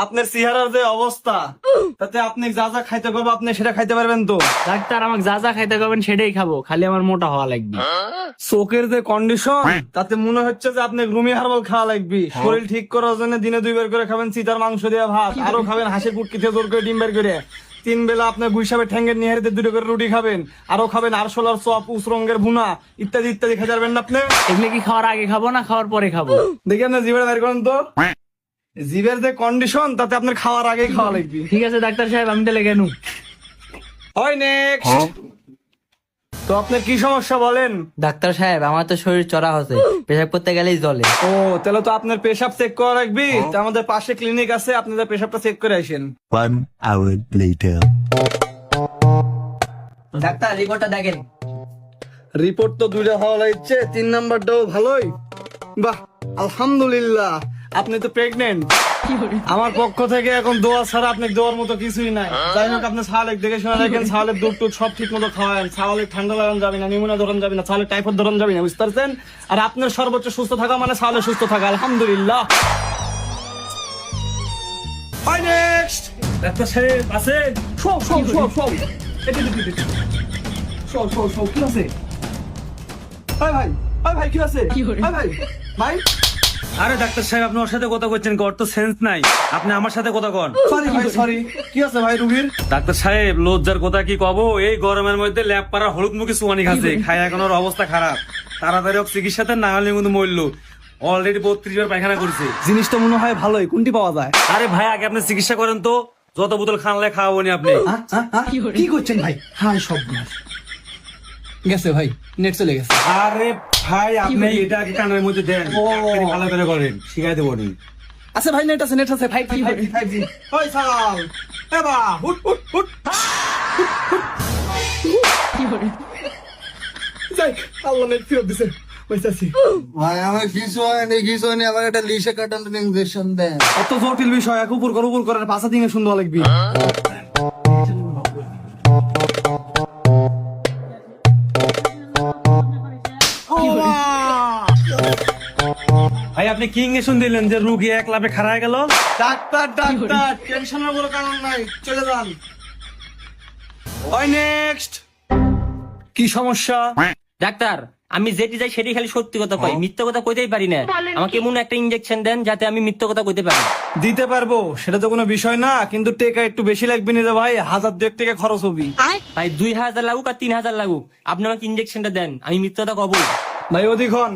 আপনার চেহারার যে অবস্থা, তাতে আপনি যা যা খাইতে পারবো আপনি সেটা খাইতে পারবেন তো? ডাক্তার আমাকে যা যা খাইতে পারবেন সেটাই খাবো, খালি আমার মোটা হওয়া লাগবে। চোখের যে কন্ডিশন, তাতে মনে হচ্ছে যে আপনি রুমি হার্বাল খাওয়া লাগবে। শরীর ঠিক করার জন্য দিনে 2 বার করে খাবেন চিতার মাংস দিয়ে ভাত, আরো খাবেন হাঁসের পুটকি থেকে জোর করে ডিম বের করে। 3 বেলা আপনার গুইসাবে ঠ্যাঙ্গের নিহারিতে 2 করে রুটি খাবেন, আরো খাবেন আরশোলার চপ, উসরঙ্গের ভুনা ইত্যাদি ইত্যাদি খেতে পারবেন না আপনি। এগুলো কি খাওয়ার আগে খাবো না খাওয়ার পরে খাবো? দেখি আপনার জিভের বের করেন তো। জিভের যে কন্ডিশন, তাতে আপনার খাওয়ার আগেই খাওয়া লাগবে। ঠিক আছে ডাক্তার সাহেব, আমি তাহলে কেন? হয় নেক্সট। তো আপনার কি সমস্যা বলেন? ডাক্তার সাহেব, আমার তো শরীর চড়া হচ্ছে, পেশাব করতে গেলেই জ্বলে। ও, তাহলে তো আপনার পেশাব চেক করা লাগবে। তো আমাদের পাশে ক্লিনিক আছে, আপনাদের পেশাবটা চেক করে আসেন। 1 hour later. ডাক্তার রিপোর্টটা দেখেন। রিপোর্ট তো 2টা হওয়া লাগছে, 3 নাম্বারটাও ভালোই। বাহ, আলহামদুলিল্লাহ। আপনি তো প্রেগনেন্ট। আমার পক্ষ থেকে এখন দোয়া ছাড়া আপনি দোয়ার মতো কিছুই নাই। যাই হোক, আপনি ছালেক দেখে শোনা রাখেন, ছালের দুধ টুধ সব ঠিক মতো খাওয়ান। ছালে ঠান্ডা লাগান যাবে না, নিমোনিয়া ধরন যাবে না, ছালে টাইফয়েড ধরন যাবে না, বুঝতে পারছেন? আর আপনার সর্বোচ্চ সুস্থ থাকা মানে ছালে সুস্থ থাকা। আলহামদুলিল্লাহ। হয় নেক্সট। ডাক্তার সাহেব আছেন? Show show show show show show show কি আছে? ভাই ভাই ভাই ভাই কি আছে? ভাই ভাই ভাই, আরে ডাক্তার সাহেব, আপনি ওর সাথে কথা করছেন, ওর তো সেন্স নাই। আপনি আমার সাথে কথা কন। সরি ভাই সরি। কি আছে ভাই রুগীর? ডাক্তার সাহেব, লজ্জার কথা কি কব, এই গরমের মধ্যে ল্যাব পাড়া হলুদ মুখে সুয়ানি খাচ্ছে, খায় এখন ওর অবস্থা খারাপ। তাড়াতাড়ি ওর চিকিৎসাতে না হলে কিন্তু মরল। অলরেডি 32 বার পায়খানা করছে। জিনিসটা মনে হয় ভালোই। কোনটি পাওয়া যায়? আরে ভাই, আগে আপনি চিকিৎসা করেন তো, যত বোতল খানলে খাওয়াবো নি আপনি। কি করছেন ভাই? হ্যাঁ সব গেছে ভাই, নেট চলে গেছে। আরে ভাই, আপনি এটা আগে কানের মধ্যে দেন, আপনি ভালো করে করেন, শিখাই দেবো নি। আচ্ছা ভাই, নেট আছে, নেট আছে। 5G 5G। ওই সাল এবা হুট হুট হুট। যাই, আল্লাহ নেট ফিরত দিছে। বইতাছি। ভাই আমার কিছু হয়নি আবার একটা লিশে কাটানোর ইনজেকশন দেন। এত জটিল বিষয় এক উপর করার পাশা দিনে সুন্দর লাগবে। ভাই, আপনি কি ইঞ্জেকশন দিলেন যে রুগী এক লাফে খাড়া হয়ে গেল? ডাক্তার ডাক্তার, টেনশনের কোনো কারণ নাই, চলে যান। হয় নেক্সট। কি সমস্যা? ডাক্তার, আমি যেটি যাই সেটি খালি সত্যি কথা কই, মিথ্যা কথা কইতেই পারি না। আমাকে এমন একটা ইনজেকশন দেন যাতে আমি মিথ্যা কথা কইতে পারি। দিতে পারবো, সেটা তো কোনো বিষয় না, কিন্তু টাকা একটু বেশি লাগবে না ভাই। 1002 টাকা খরচ হবে ভাই 2000 লাগুক আর 3000 লাগুক, আপনি আমাকে ইনজেকশনটা দেন, আমি মিথ্যা কথা কব। ভাই। অধিক হন।